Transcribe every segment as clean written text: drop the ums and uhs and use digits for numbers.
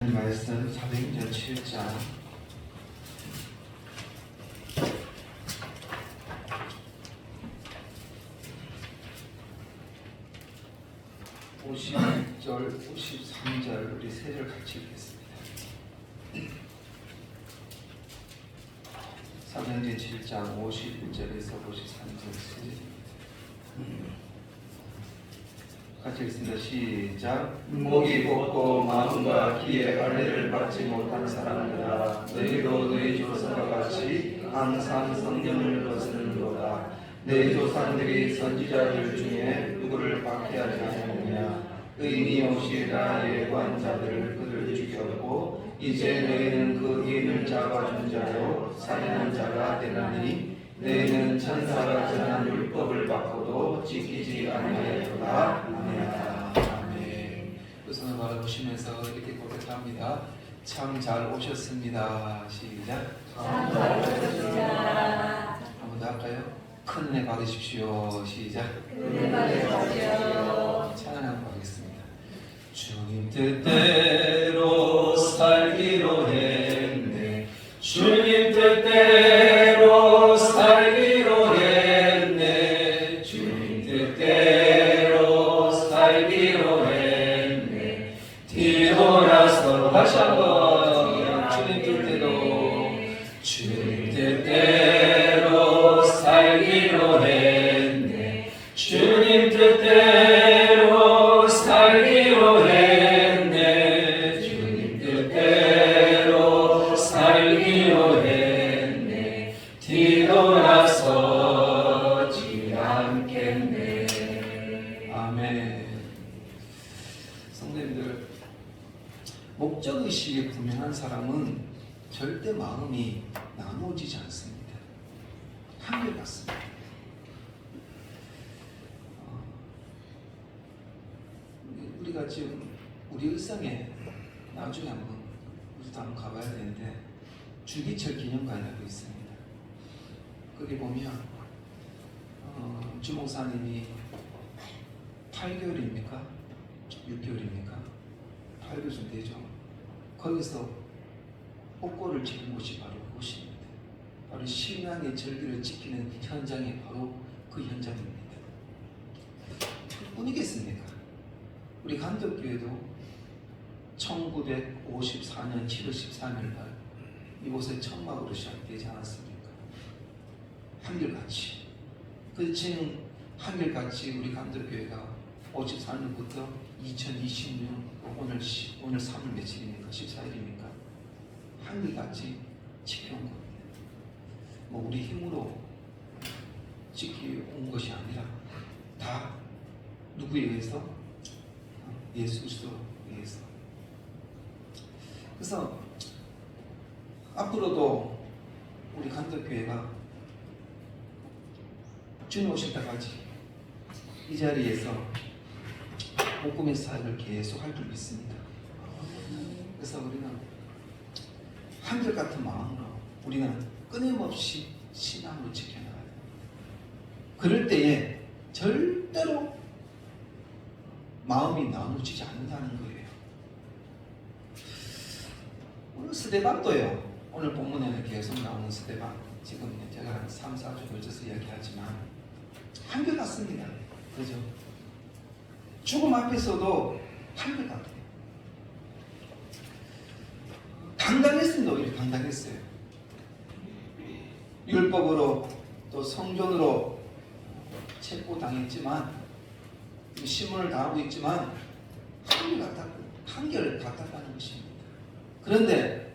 하나님 말씀 사도행전 7장 51절, 53절 우리 세 절 같이 읽겠습니다. 사도행전 7장 51절에서 53절 세 절입니다. 같이 읽습니다. 시작. 목이 곱고 마음과 귀에 할례를 받지 못한 사람들아, 너희도 너희 조상과 같이 항상 성경을 거스르는도다. 너희 조상들이 선지자들 중에 누구를 박해하지 않았느냐? 의인이 오시리라 예고한자들을 그들 죽였고, 이제 너희는 그 의인을 잡아준 자요 살인한 자가 되나니, 너희는 천사가 전한 율법을 받고도 지키지 아니하였도다. 아멘. 그 손을 바라보시면서 이렇게 고백합니다. 참 잘 오셨습니다. 시작. 참 잘 오셨습니다. 한번 더 할까요? 큰 은혜 받으십시오. 시작. 은혜 받으십시오. 찬양 한번 하겠습니다. 주님 뜻대로 살기로 했네. 주님 뜻대로 살기로 했네. 주님 뜻대로 살기로 했네. 뒤돌아서 다시 한번 주님 뜻대로 살기로 했네. 주님 뜻대로 살기로 했네. 주님 뜻대로 살기로 했네. 뒤돌아서지 않겠네. 아멘. 성도님들, 목적의식이 분명한 사람은 절대 마음이 나누어지지 않습니다. 한결같습니다. 우리가 지금 우리 일상에 나중에 우리도 한번 가봐야 되는데 주기철 기념관이라고 있습니다. 거기 보면 주목사님이 8개월입니까? 6개월입니까? 8개월쯤 되죠. 거기서 옥고를 지는 곳이 바로 그곳입니다. 바로 신앙의 절기를 지키는 현장이 바로 그 현장입니다. 뿐이겠습니까? 우리 간덕교회도 1954년 7월 13일 날 이곳에 천막으로 시작되지 않았습니까? 한결같이. 지금 한결같이 우리 간덕교회가 54년부터 2020년 오늘 3월 며칠입니까? 14일입니까? 한결같이 지켜온 겁니다. 뭐 우리 힘으로 지켜온 것이 아니라 다 누구에 의해서? 예수 그리스도에 의해서. 그래서 앞으로도 우리 간덕교회가 주님 오실 때까지 이 자리에서 복음의 사역을 계속 할 줄 믿습니다. 그래서 우리는 한결같은 마음으로 우리는 끊임없이 신앙으로 지켜나가야 돼요. 그럴 때에 절대로 마음이 나누어지지 않는다는 거예요. 오늘 스데반도요. 오늘 본문에는 계속 나오는 스데반. 지금 제가 한 3, 4주 걸쳐서 이야기하지만 한결같습니다. 그죠? 죽음 앞에서도 한결같아요. 당당했습니다. 오히려 당당했어요. 율법으로 또 성전으로 체포당했지만 신문을 당하고 있지만 한결같았다는 것입니다. 그런데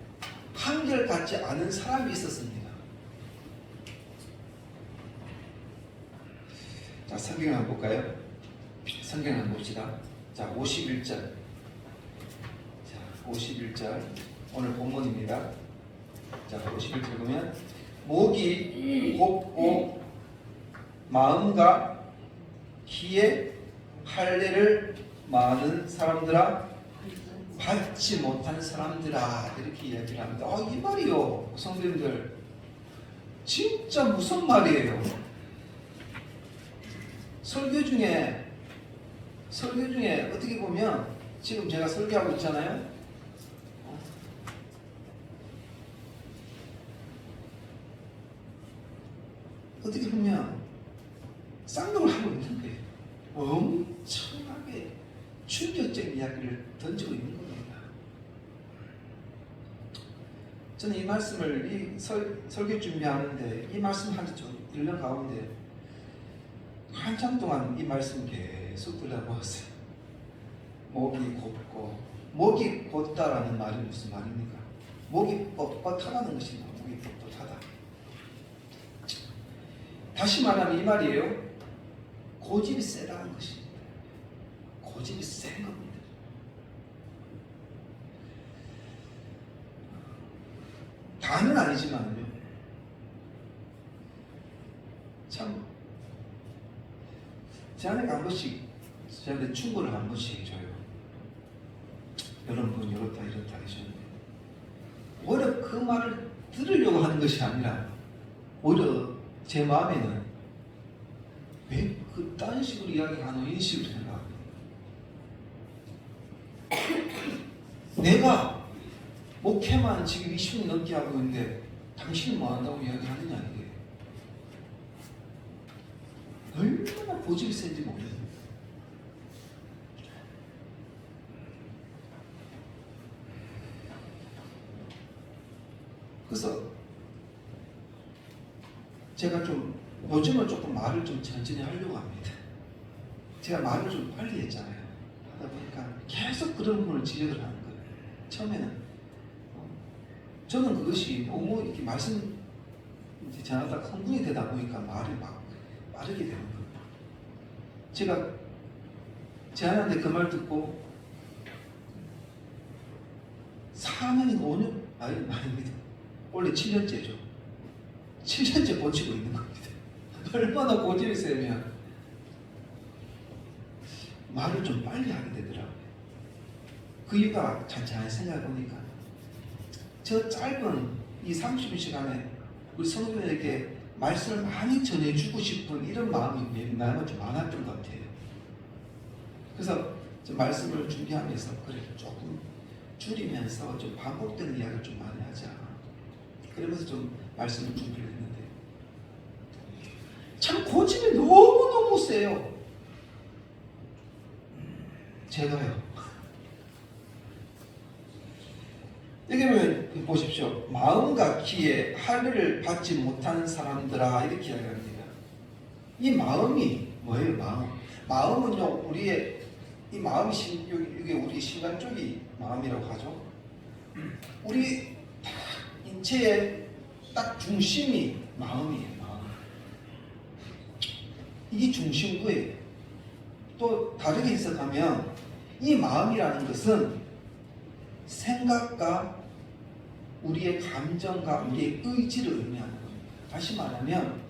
한결같지 않은 사람이 있었습니다. 자, 성경을 한번 볼까요? 성경을 한번 봅시다. 자, 51절. 자, 51절. 오늘 본문입니다. 자, 51절 보면 목이 곱고 마음과 귀에 할례를 많은 사람들아, 받지 못한 사람들아, 이렇게 이야기를 합니다. 이 말이요, 성도님들, 진짜 무슨 말이에요? 설교 중에 어떻게 보면 지금 제가 설교하고 있잖아요. 어떻게 보면 쌍욕을 하고 있는 거예요. 엄청나게 충격적인 이야기를 던지고 있는 겁니다. 저는 이 말씀을 설교 준비하는데 이 말씀 한지 좀 1년 가운데 한참 동안 이 말씀 계속 들여다보았어요. 목이 곧고, 목이 곧다라는 말이 무슨 말입니까? 목이 뻣뻣하다는 것입니다. 목이 뻣뻣하다. 다시 말하면 이 말이에요. 고집이 세다는 것입니다. 고집이 센 겁니다. 다는 아니지만요. 참 제 아내가 한 번씩 저한테 충고를 한 번씩 해줘요. 여러분 이렇다 해주는데 오히려 그 말을 들으려고 하는 것이 아니라 오히려 제 마음에는 왜 그딴 식으로 이야기하는 인식을 생각합니다. 내가 목회만 지금 20년 넘게 하고 있는데 당신은 뭐 한다고 이야기하느냐 이게 얼마나 고집이 센지 모르겠어요. 그래서 제가 좀 요즘은 조금 말을 좀 천천히 하려고 합니다. 제가 말을 좀 빨리 했잖아요. 하다 보니까 계속 그런 부분을 지적을 하는 거예요. 처음에는 저는 그것이 너무 이렇게 말씀 전하다 흥분이 되다 보니까 말이 막 빠르게 되는 거예요. 제가 제안한테 그 말 듣고 4년인가 5년 아닙니다. 원래 7년째죠. 7년째 고치고 있는 겁니다. 얼마나 고집이 세면 말을 좀 빨리 하게 되더라고요. 그 이유가 찬찬히 생각해보니까 저 짧은 이 30분 시간에 우리 성도들에게 말씀을 많이 전해주고 싶은 이런 마음이 나는 좀 많았던 것 같아요. 그래서 좀 말씀을 준비하면서 그래 조금 줄이면서 좀 반복되는 이야기를 좀 많이 하자. 그러면서 좀 말씀을 준비를 했는데 참 고집이 너무너무 세요. 제가요. 여기 보면 보십시오. 마음과 기에 할례를 받지 못하는 사람들아 이렇게 이야기합니다. 이 마음이 뭐예요? 마음은요 우리의 이 마음이 이게 우리 신간 쪽이 마음이라고 하죠. 우리 인체의 딱 중심이 마음이에요. 마음. 이게 중심구예요. 또 다르게 해석하면 이 마음이라는 것은 생각과 우리의 감정과 우리의 의지를 의미하는 겁니다. 다시 말하면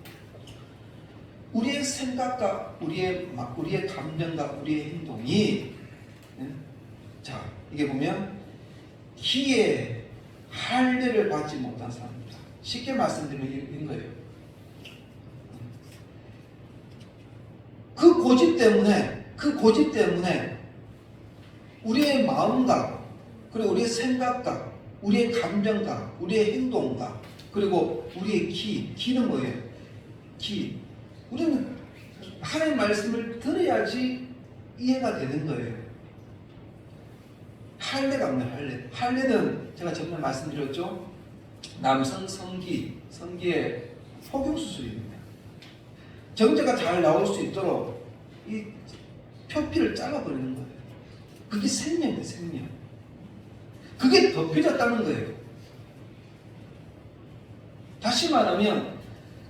우리의 생각과 우리의 감정과 우리의 행동이 자 이게 보면 기에 할례를 받지 못한 사람입니다. 쉽게 말씀드리면 이런 거예요. 그 고집 때문에 우리의 마음과 그리고 우리의 생각과 우리의 감정과 우리의 행동과 그리고 우리의 기는 뭐예요? 우리는 하나님의 말씀을 들어야지 이해가 되는 거예요. 할례가 없는 할례는 제가 전에 말씀드렸죠. 남성 성기의 포경수술입니다. 정제가 잘 나올 수 있도록 이 표피를 잘라버리는 거예요. 그게 생명이에요. 생명. 그게 덮여졌다는 거예요. 다시 말하면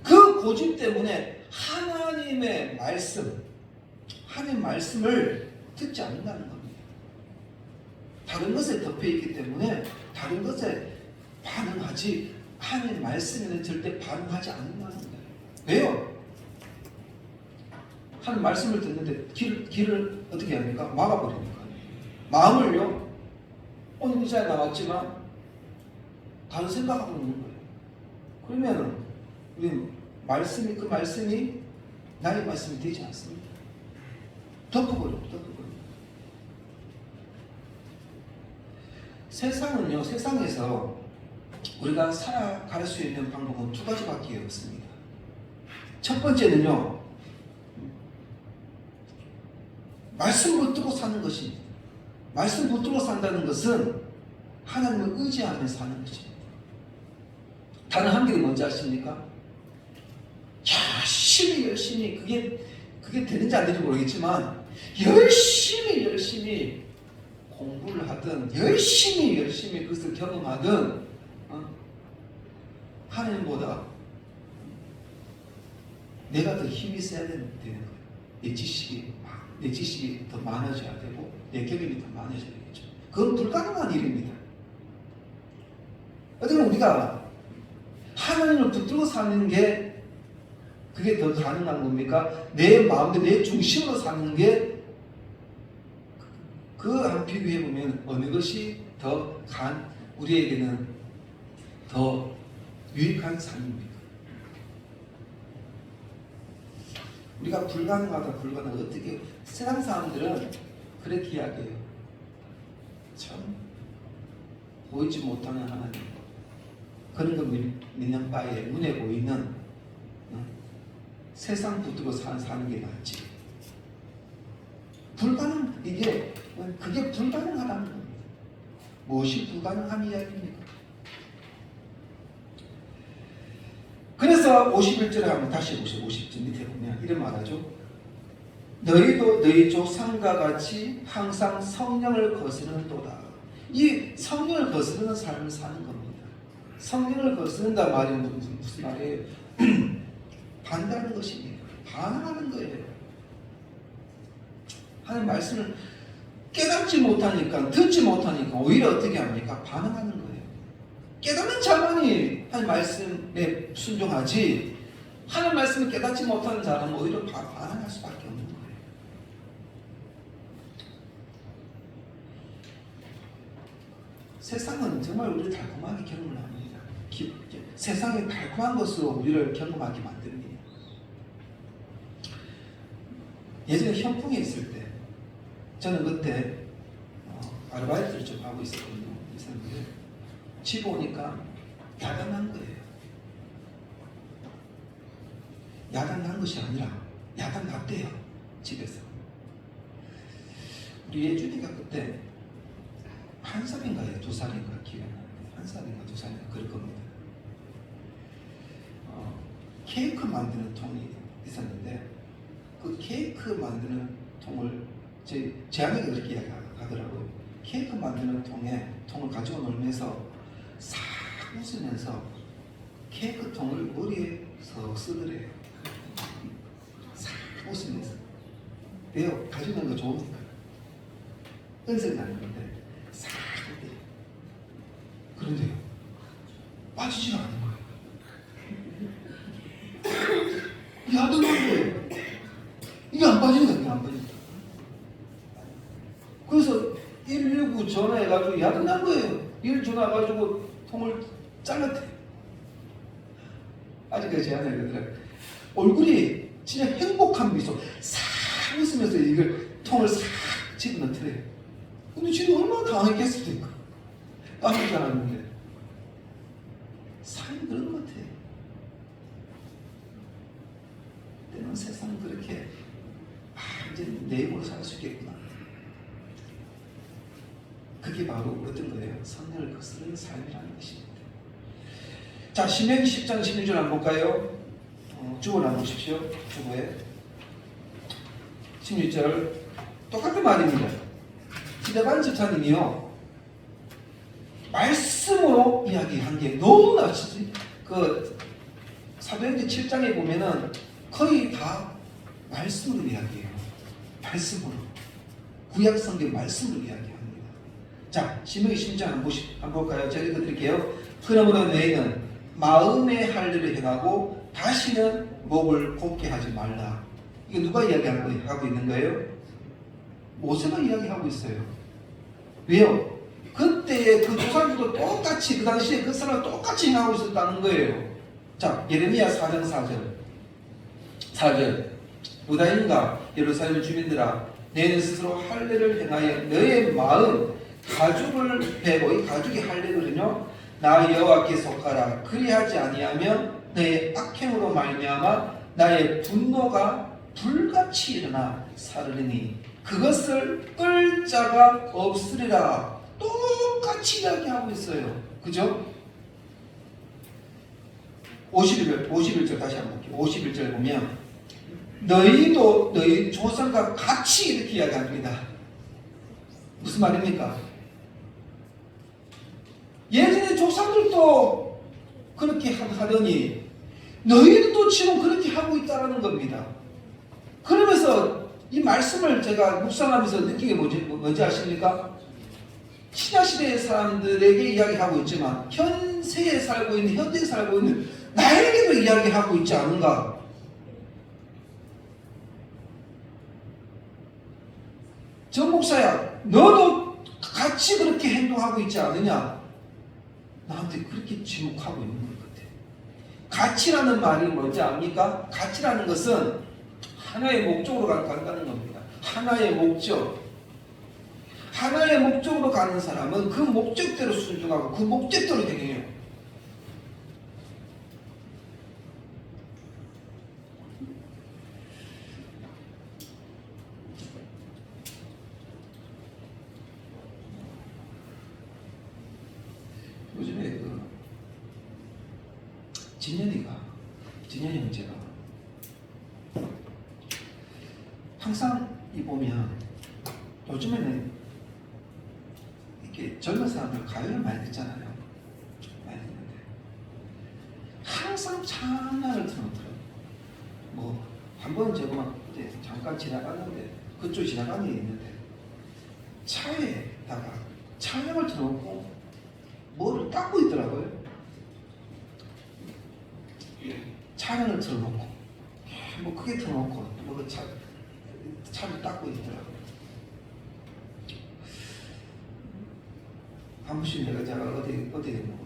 그 고집 때문에 하나님의 말씀을 듣지 않는다는 겁니다. 다른 것에 덮여있기 때문에 다른 것에 반응하지 하나님의 말씀에는 절대 반응하지 않는다는 거예요. 왜요? 하나님 말씀을 듣는데 길을 어떻게 합니까? 막아버리니까. 마음을요. 오늘 이 자리에 나왔지만 다른 생각하고 있는 거예요. 그러면 우리 그 말씀이 나의 말씀이 되지 않습니다. 덮어버려. 세상에서 우리가 살아갈 수 있는 방법은 두 가지밖에 없습니다. 첫 번째는요, 말씀 붙들고 사는 것입니다. 말씀 붙들고 산다는 것은 하나님을 의지하며 사는 것입니다. 다른 한 개는 뭔지 아십니까? 열심히 그게 되는지 안 되는지 모르겠지만 열심히 공부를 하든 열심히 그것을 경험하든 하나님보다 내가 더 힘이 세야 되는 거예요. 내 지식이 더 많아져야 되고 내 경험이 더 많아져야 되겠죠. 그건 불가능한 일입니다. 어떻게 보면 우리가 하나님을 붙들고 사는 게 그게 더 가능한 겁니까? 내 마음대로 내 중심으로 사는 게 그 한 비교해 보면 어느 것이 더 우리에게는 더 유익한 삶입니까? 우리가 불가능하다 어떻게 세상 사람들은 그렇게 이야기해요. 참 보이지 못하는 하나님, 그런 거 믿는 바에 눈에 보이는 세상 붙들고 사는 게 낫지. 그게 불가능하다는 겁니다. 무엇이 불가능한 이야기입니까? 그래서 51절에 한번 다시 보세요. 50절 밑에 보면 이런 말하죠. 너희도 너희 조상과 같이 항상 성령을 거스르는도다. 이 성령을 거스르는 삶을 사는 겁니다. 성령을 거스른다 말이 무슨 말이에요? 반대하는 것입니다. 반항하는 거예요. 하나님 말씀을 깨닫지 못하니까, 듣지 못하니까 오히려 어떻게 합니까? 반항하는 거예요. 깨닫는 자만이 하나님 말씀에 순종하지, 하나님 말씀을 깨닫지 못하는 자는 오히려 반항할 수밖에 없는 거예요. 세상은 정말 우리를 달콤하게 경험을 합니다. 세상의 달콤한 것으로 우리를 경험하게 만듭니다. 예전에 현풍에 있을 때 저는 그때 아르바이트를 좀 하고 있었거든요. 있었는데 집에 오니까 야단난 거예요. 야단난 것이 아니라 야단 났대요. 집에서. 우리 예준이가 그때 1살인가요? 2살인가 기억이 안 나는데 1살인가 2살인가 그럴 겁니다. 케이크 만드는 통이 있었는데 그 케이크 만드는 통을 제 아내가 그렇게 이야기하더라고요. 케이크 만드는 통을 가지고 놀면서 싹 웃으면서 케이크 통을 머리에 석 쓰더래요. 싹 웃으면서. 왜요? 가지고 있는 거 좋으니까. 은색이 나는 건데 싹 웃대요. 그런데요, 빠지지가 않는 거예요. 야단난 거예요. 이게 안 빠지는 거예요. 안 빠지는 거예요. 그래서 119 전화해가지고 야단난 거예요. 1 전화해가지고 통을 잘랐대요. 아직까지 제 아내가 그러더라고요. 얼굴이 진짜 행복한 미소 싹 웃으면서 이걸 통을 싹 집어넣더래요. 근데 지금 얼마나 당했겠습니까? 깜짝 놀랐는데 삶이 그런 것 같아요. 때는 세상은 그렇게 이제 내 힘으로 살 수 있겠구나. 그게 바로 어떤 거예요? 성령을 거스르는 삶이라는 것입니다. 자, 신명기 10장 16절 한번 볼까요? 주보를 한번 보십시오. 주보에 16절 똑같은 말입니다. 지대반 집사님이요, 말씀으로 이야기한 게 너무나 그 사도행전 7장에 보면은 거의 다 말씀으로 이야기해요. 말씀으로. 구약 성경 말씀으로 이야기합니다. 자, 신명기 10장 한번 볼까요? 제가 읽어드릴게요. 그러므로 너희는 마음의 할 일을 행하고 다시는 목을 곱게 하지 말라. 이거 누가 이야기하고 있는 거예요? 모세가 이야기하고 있어요. 왜요? 그때의 그 조상들도 똑같이, 그 당시에 그 사람을 똑같이 행하고 있었다는 거예요. 자, 예레미야 4장 4절 유다인과 예루살렘 주민들아, 너희는 스스로 할례를 행하여 너의 마음 가죽을 베고, 이 가죽이 할례거든요. 나 여호와께 속하라. 그리하지 아니하면 너의 악행으로 말미암아 나의 분노가 불같이 일어나 사르리니 그것을 끌 자가 없으리라. 똑같이 이야기하고 있어요. 그죠? 51절 다시 한번 볼게요. 51절 보면 너희도 너희 조상과 같이 이렇게 이야기합니다. 무슨 말입니까? 예전에 조상들도 그렇게 하더니 너희들도 지금 그렇게 하고 있다는 겁니다. 그러면서 이 말씀을 제가 묵상하면서 느낀 게 뭔지 아십니까? 신약시대의 사람들에게 이야기하고 있지만 현세에 살고 있는, 현대에 살고 있는 나에게도 이야기하고 있지 않은가? 정 목사야, 너도 같이 그렇게 행동하고 있지 않느냐? 나한테 그렇게 지목하고 있는 것 같아. 가치라는 말이 뭔지 압니까? 가치라는 것은 하나의 목적으로 간다는 겁니다. 하나의 목적. 하나의 목적으로 가는 사람은 그 목적대로 순종하고 그 목적대로 행해요. 요즘에 진현이 형제가 항상 보면 요즘에는 이렇게 젊은 사람들 가요를 많이 듣잖아요. 많이 듣는데 항상 찬양을 틀어놓더라고요. 뭐 한 번은 제가 막 잠깐 지나갔는데 그쪽 지나가는 게 있는데 차에다가 찬양을 틀어놓고 뭐를 닦고 있더라고요. 찬양을 틀어놓고 뭐 크게 틀어놓고 뭐 차를 닦고 있더라고요. 한 번씩 제가 어디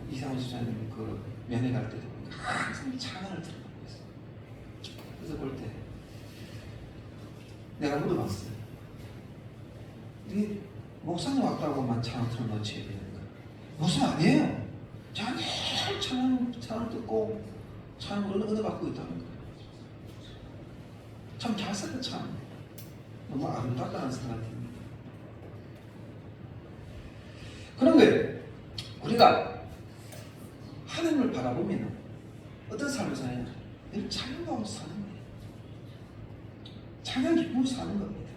이상훈 수장님 그 면회 갈 때도 항상 찬양을 틀어놓고 있어요. 그래서 볼 때 내가 물어봤어요. 이게 목사님 왔다고만 찬양 틀어놓지 그러니까 무슨 아니에요. 제가 늘 찬양 듣고 찬양으로 은혜 받고 있다는 거예요. 참 잘 살았다 참. 너무 아름답다는 생각이 듭니다. 그런데 우리가 하나님을 바라보면 어떤 삶을 사냐? 늘 찬양하고 사는 거예요. 찬양 기쁨을 사는 겁니다.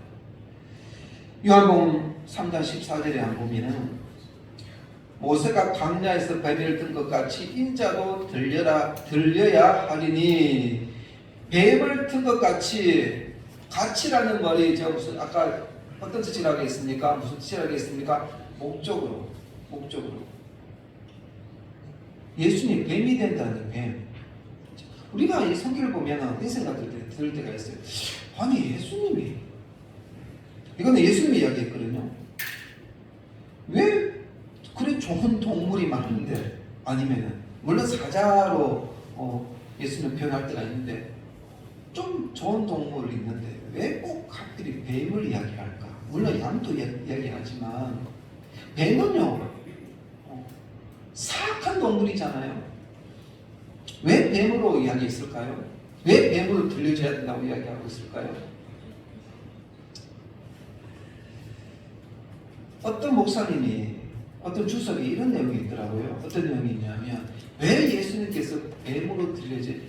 요한복음 3장 14절에 한 보면은 모세가 광야에서 배를 든 것 같이 인자도 들려야 하리니 뱀을 튼 것 같이 가치라는 말이 제가 무슨 아까 어떤 뜻이라고 했습니까? 무슨 뜻이라고 했습니까? 목적으로 예수님 뱀이 된다는 뱀. 우리가 이 성경을 보면 이 생각 들 때가 있어요. 아니 예수님이 이거는 예수님이 이야기했거든요. 왜 그래 좋은 동물이 많은데 아니면은 물론 사자로 예수님 표현할 때가 있는데 좀 좋은 동물이 있는데 왜 꼭 하필이 뱀을 이야기할까? 물론 양도 이야기하지만 뱀은요 사악한 동물이잖아요. 왜 뱀으로 이야기했을까요? 왜 뱀으로 들려줘야 된다고 이야기하고 있을까요? 어떤 목사님이 어떤 주석에 이런 내용이 있더라고요. 어떤 내용이 있냐면 왜 예수님께서 뱀으로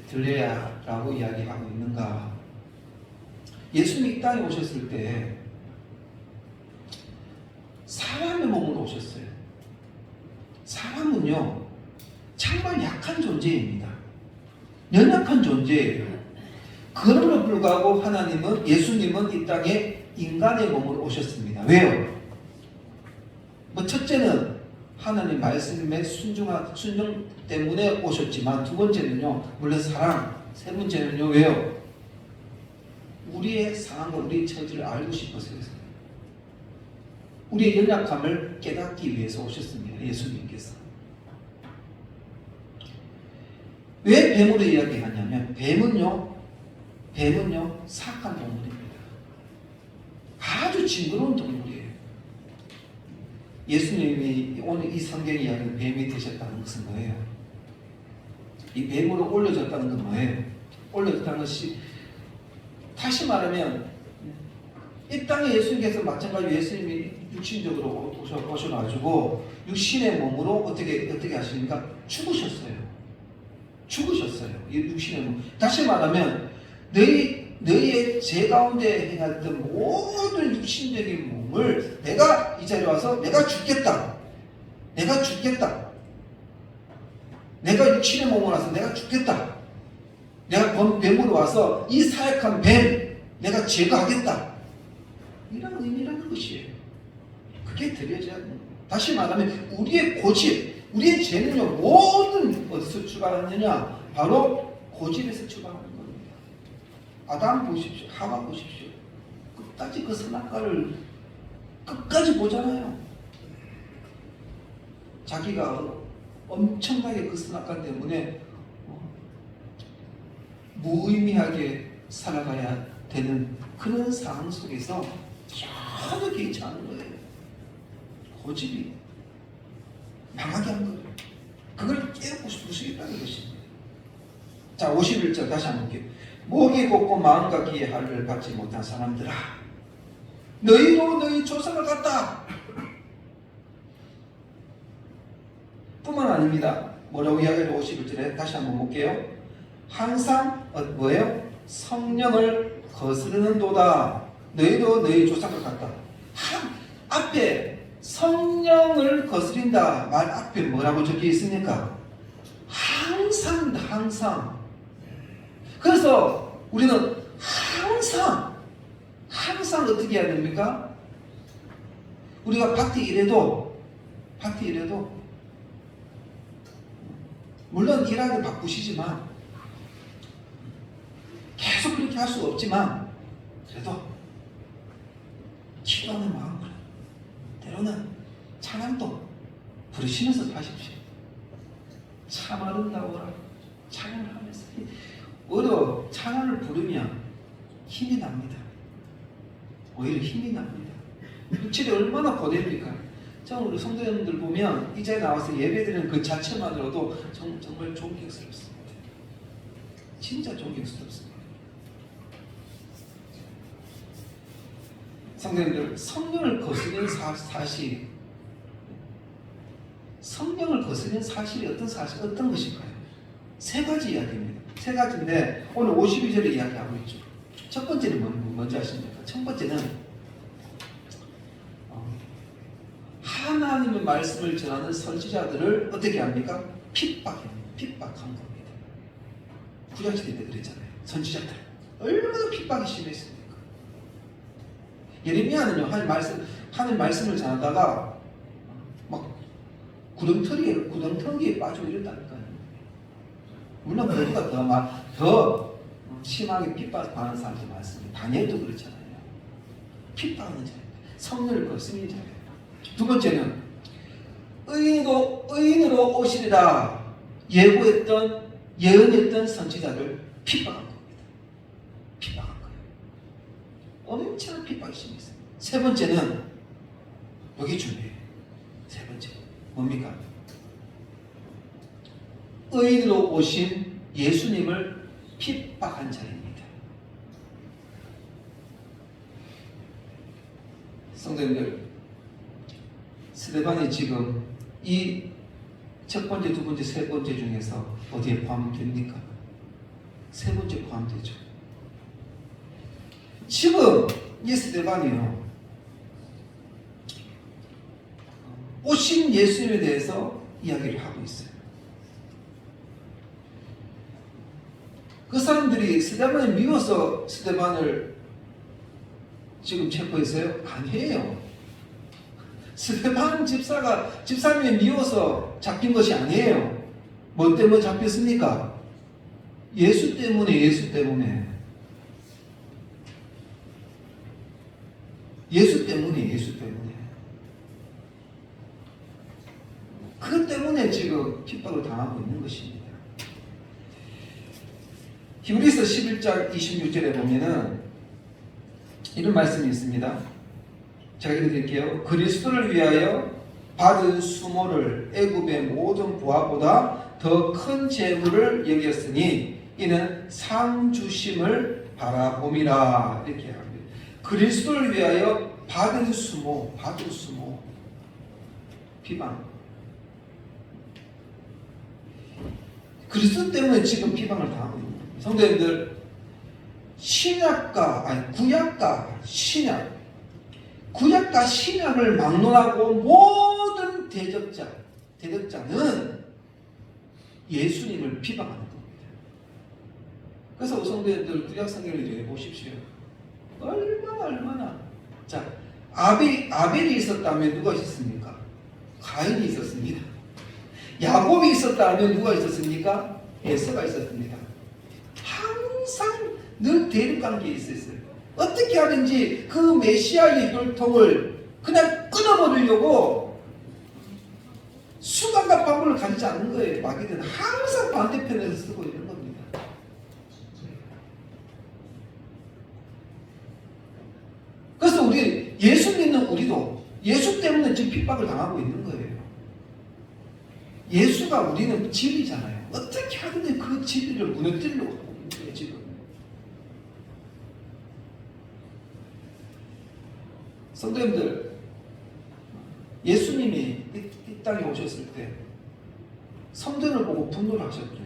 들려야라고 이야기하고 있는가? 예수님이 이 땅에 오셨을 때 사람의 몸으로 오셨어요. 사람은요 정말 약한 존재입니다. 연약한 존재예요. 그럼에도 불구하고 예수님은 이 땅에 인간의 몸으로 오셨습니다. 왜요? 첫째는 하나님 말씀에 순종 때문에 오셨지만 두 번째는요 물론 사랑, 세 번째는요 왜요? 우리의 상황과 우리의 처지를 알고 싶어서요. 우리의 연약함을 깨닫기 위해서 오셨습니다. 예수님께서. 왜 뱀으로 이야기하냐면 뱀은요 사악한 동물입니다. 아주 징그러운 동물이에요. 예수님이 오늘 이 성경에 이야기하는 뱀이 되셨다는 것은 뭐예요? 이 뱀으로 올려졌다는 건 뭐예요? 올려졌다는 것이, 다시 말하면 이 땅에 예수님께서 마찬가지로 예수님이 육신적으로 오셔가지고 육신의 몸으로 어떻게 하십니까? 죽으셨어요. 이 육신의 몸. 다시 말하면 너희의 죄 가운데 행했던 모든 육신적인 몸을 내가 이 자리에 와서 내가 죽겠다. 내가 육신의 몸으로 와서 내가 죽겠다. 내가 뱀으로 와서 이 사역한 뱀 내가 제거하겠다. 이런 의미라는 것이에요. 그게 드려져야 합니다. 다시 말하면 우리의 고집, 우리의 죄는요, 모든 어디서 출발하느냐? 바로 고집에서 출발하는 겁니다. 아담 보십시오. 하와 보십시오. 끝까지 그 선악과를 끝까지 보잖아요. 자기가 엄청나게 그 선악과 때문에 무의미하게 살아가야 되는 그런 상황 속에서 전혀 개의치 않은 거예요. 고집이 망하게 한 거예요. 그걸 깨부수겠다는 것입니다. 자, 51절 다시 한번 볼게요. 목이 곱고 마음과 귀의 할례를 받지 못한 사람들아, 너희도 너희 조상을 갖다. 뿐만 아닙니다. 뭐라고 이야기를 51절에 다시 한번 볼게요. 항상 뭐예요? 성령을 거스르는 도다. 너희도 너희 조상을 갖다. 앞에 성령을 거스린다 말 앞에 뭐라고 적혀 있습니까? 항상. 그래서 우리는 항상 어떻게 해야 됩니까? 우리가 파티 일해도 물론 일하기 바쁘시지만 계속 그렇게 할 수 없지만 그래도 기도하는 마음으로 때로는 찬양도 부르시면서 하십시오. 참 아름다워라. 찬양을 하면서 찬양을 부르면 힘이 납니다. 오히려 힘이 납니다. 육체이 얼마나 고됩니까? 우리 성도님들 보면 이 자리에 나와서 예배드리는 그 자체만으로도 정말 존경스럽습니다. 진짜 존경스럽습니다. 성도님들, 성령을 거스르는 사실이 어떤 것일까요? 세 가지 이야기입니다. 세 가지인데 오늘 52절에 이야기하고 있죠. 첫 번째는 뭔지 아십니까? 첫 번째는 하나님의 말씀을 전하는 선지자들을 어떻게 합니까? 핍박한 겁니다. 구약시대 때 그랬잖아요. 선지자들 얼마나 핍박이 심했습니까? 예레미야는요, 하나님 말씀을 전하다가 막 구덩텅이에 빠지고 이랬다니까요. 물론 그보다 더 심하게 핍박하는 사람들이 많습니다. 다니엘도 그렇잖아요. 핍박하는 자예요. 성령을 거스르는 자예요. 두 번째는 의인으로 오시리라 예언했던 선지자를 핍박한 겁니다. 핍박한 거예요. 엄청난 핍박이 심했어요. 세 번째는 여기 중요해요. 세 번째 뭡니까? 의인으로 오신 예수님을 핍박한 자입니다. 성도님들, 스데반이 지금 이 첫 번째, 두 번째, 세 번째 중에서 어디에 포함됩니까? 세 번째 포함되죠. 지금 이 스데반이요, 오신 예수님에 대해서 이야기를 하고 있어요. 그 사람들이 스데반을 미워서 스데반을 지금 체포했어요? 아니에요. 스데반 집사님이 미워서 잡힌 것이 아니에요. 뭐 때문에 잡혔습니까? 예수 때문에. 예수 때문에 그것 때문에 지금 핍박을 당하고 있는 것입니다. 히브리서 11장 26절에 보면은 이런 말씀이 있습니다. 제가 읽어드릴게요. 그리스도를 위하여 받은 수모를 애굽의 모든 부하보다 더 큰 재물을 여겼으니 이는 상 주심을 바라봄이라 이렇게 합니다. 그리스도를 위하여 받은 수모, 비방. 그리스도 때문에 지금 비방을 당하고 있는 겁니다. 성도님들, 구약과 신약, 구약과 신약을 막론하고 모든 대적자는 예수님을 비방하는 겁니다. 그래서 성도님들 구약 성경을 이제 보십시오. 얼마나 자, 아벨이 있었다면 누가 있었습니까? 가인이 있었습니다. 야곱이 있었다면 누가 있었습니까? 에서가 있었습니다. 항상 늘 대립관계에 있었어요. 어떻게 하든지 그 메시아의 혈통을 그냥 끊어버리려고 수단과 방법을 가지지 않는 거예요. 마귀는 항상 반대편에서 쓰고 있는 겁니다. 그래서 우리 예수 믿는 우리도 예수 때문에 지금 핍박을 당하고 있는 거예요. 예수가 우리는 진리잖아요. 어떻게 하든지 그 진리를 무너뜨리려고 하고 있는 거예요, 지금. 성도님들, 예수님이 이 땅에 오셨을 때 성전을 보고 분노를 하셨거든요.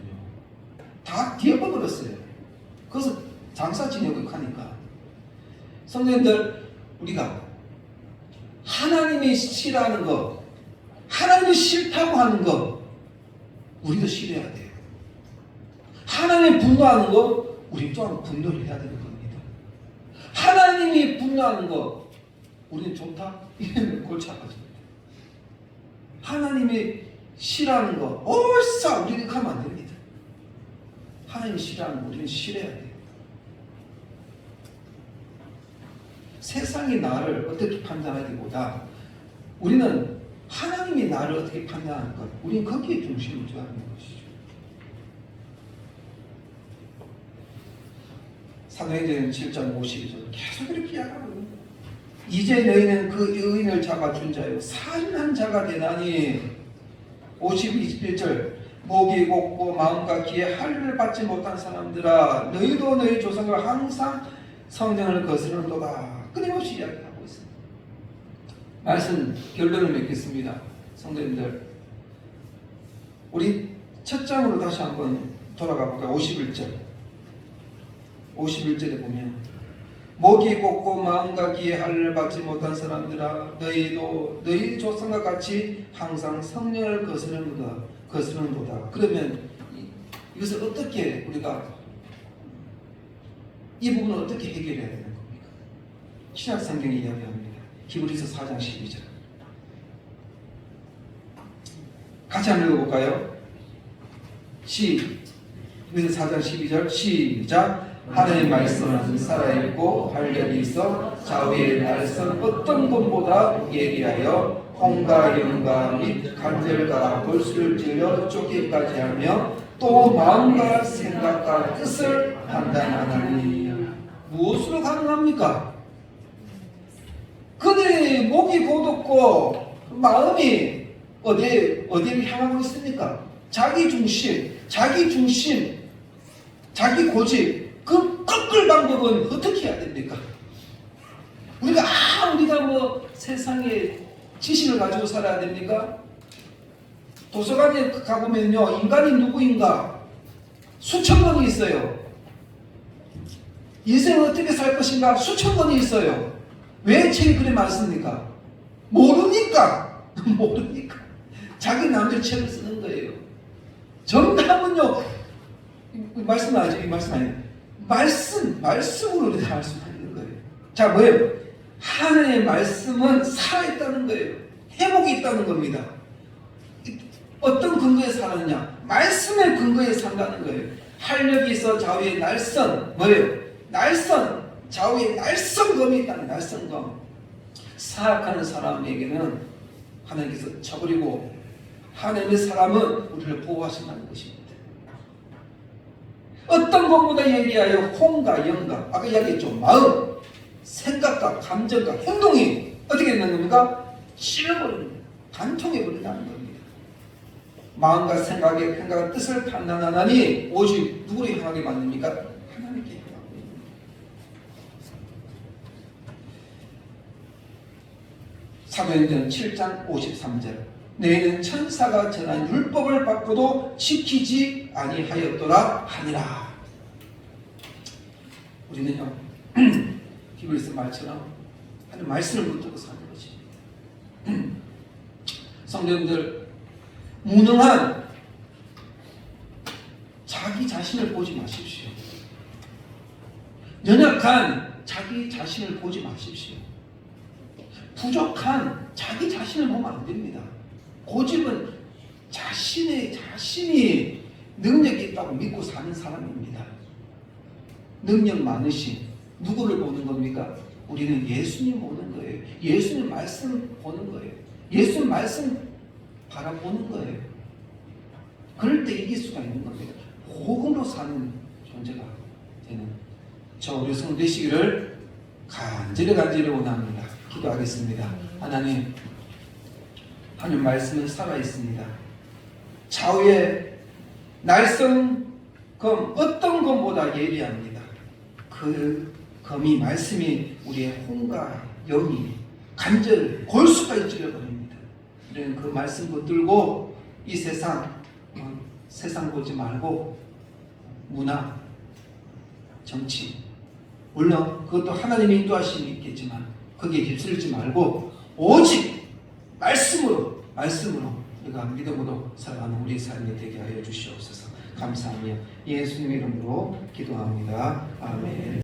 다 뒤엎어버렸어요. 그래서 장사 지내고 하니까. 성도님들, 우리가 하나님이 싫어하는 거, 하나님이 싫다고 하는 거 우리도 싫어야 돼요. 하나님이 분노하는 거 우리 또한 분노를 해야 되는 겁니다. 하나님이 분노하는 거 우리는 좋다? 이러면 골치 아파집니다. 하나님이 싫어하는 거 얼싸 우리는 하면 안 됩니다. 하나님이 싫어하는 거 우리는 싫어야 돼요. 세상이 나를 어떻게 판단하기보다 우리는 하나님이 나를 어떻게 판단하는 것, 우리는 거기에 중심을 둬야 하는 것이죠. 사도행전 7장 52절 계속 이렇게 이야기하고 있는 거예요. 이제 너희는 그 의인을 잡아준 자요 살인한 자가 되나니 51절 목이 곱고 마음과 귀에 할례를 받지 못한 사람들아 너희도 너희 조상과 항상 성령을 거스르는도다. 끊임없이 이야기하고 있습니다. 말씀 결론을 맺겠습니다. 성도님들, 우리 첫 장으로 다시 한번 돌아가 볼까요? 51절에 보면 목이 곱고 마음과 귀에 할례를 받지 못한 사람들아 너희도 너희 조상과 같이 항상 성령을 거스르는도다. 그러면 이것을 어떻게 우리가 이 부분을 어떻게 해결해야 되는 겁니까? 신약 성경이 이야기합니다. 히브리서 4장 12절 같이 한번 읽어볼까요? 히브리서 4장 12절 시작. 하나님의 말씀은 살아있고 활력이 있어 좌우의 날선 어떤 것보다 예리하여 홍과 영과 및 간절과 골수를 찔러 쪼개기까지 하며 또 마음과 생각과 뜻을 판단하나니. 무엇으로 가능합니까? 그들의 목이 곧없고 마음이 어디를 향하고 있습니까? 자기 중심, 자기 고집. 그 꺾을 방법은 어떻게 해야 됩니까? 우리가 세상에 지식을 가지고 살아야 됩니까? 도서관에 가보면요, 인간이 누구인가 수천 권이 있어요. 인생을 어떻게 살 것인가 수천 권이 있어요. 왜 책이 그리 많습니까? 모르니까. 자기 남들 책을 쓰는 거예요. 정답은요, 말씀 아니에요. 말씀으로 우리가 알 수가 있는 거예요. 자, 뭐예요? 하나님의 말씀은 살아있다는 거예요. 회복이 있다는 겁니다. 어떤 근거에 살았냐? 말씀의 근거에 산다는 거예요. 활력이 있어 좌우의 날선, 뭐예요? 날선, 좌우의 날선검이 있다는 날선검. 사악하는 사람에게는 하나님께서 쳐버리고 하나님의 사람은 우리를 보호하신다는 것입니다. 어떤 것보다 얘기하여 홍과 영과 아까 이야기했죠. 마음, 생각과 감정과 행동이 어떻게 되는 겁니까? 찔러버립니다. 단통해버린다는 겁니다. 마음과 생각의 평가와 뜻을 판단하나니 오직 누구를 향하게 만듭니까? 하나님께 향하게. 사도행전 7장 53절 너희는 천사가 전한 율법을 받고도 지키지 아니하였더라 하니라. 우리는요 히브리서 말처럼 하는 말씀을 붙들고 사는 거지. 성도님들, 무능한 자기 자신을 보지 마십시오. 연약한 자기 자신을 보지 마십시오. 부족한 자기 자신을 보면 안 됩니다. 고집은 자신이 능력이 있다고 믿고 사는 사람입니다. 능력 많으신 누구를 보는 겁니까? 우리는 예수님 보는 거예요. 예수님 말씀 보는 거예요. 예수님 말씀 바라보는 거예요. 그럴 때 이길 수가 있는 겁니다. 복음으로 사는 존재가 되는 저 우리 성도 되시기를 간절히 원합니다. 기도하겠습니다. 하나님 말씀은 살아있습니다. 좌우의 날성 검 어떤 검보다 예리합니다. 그 검이 말씀이 우리의 혼과 영이 간절 골수까지 찔러버립니다. 우리는 그 말씀 붙들고 이 세상 보지 말고 문화, 정치 물론 그것도 하나님의 인도하심이 있겠지만 거기에 휩쓸리지 말고 오직 말씀으로 우리가 믿음으로 살아가는 우리 삶이 되게 하여 주시옵소서. 감사하며 예수님의 이름으로 기도합니다. 아멘.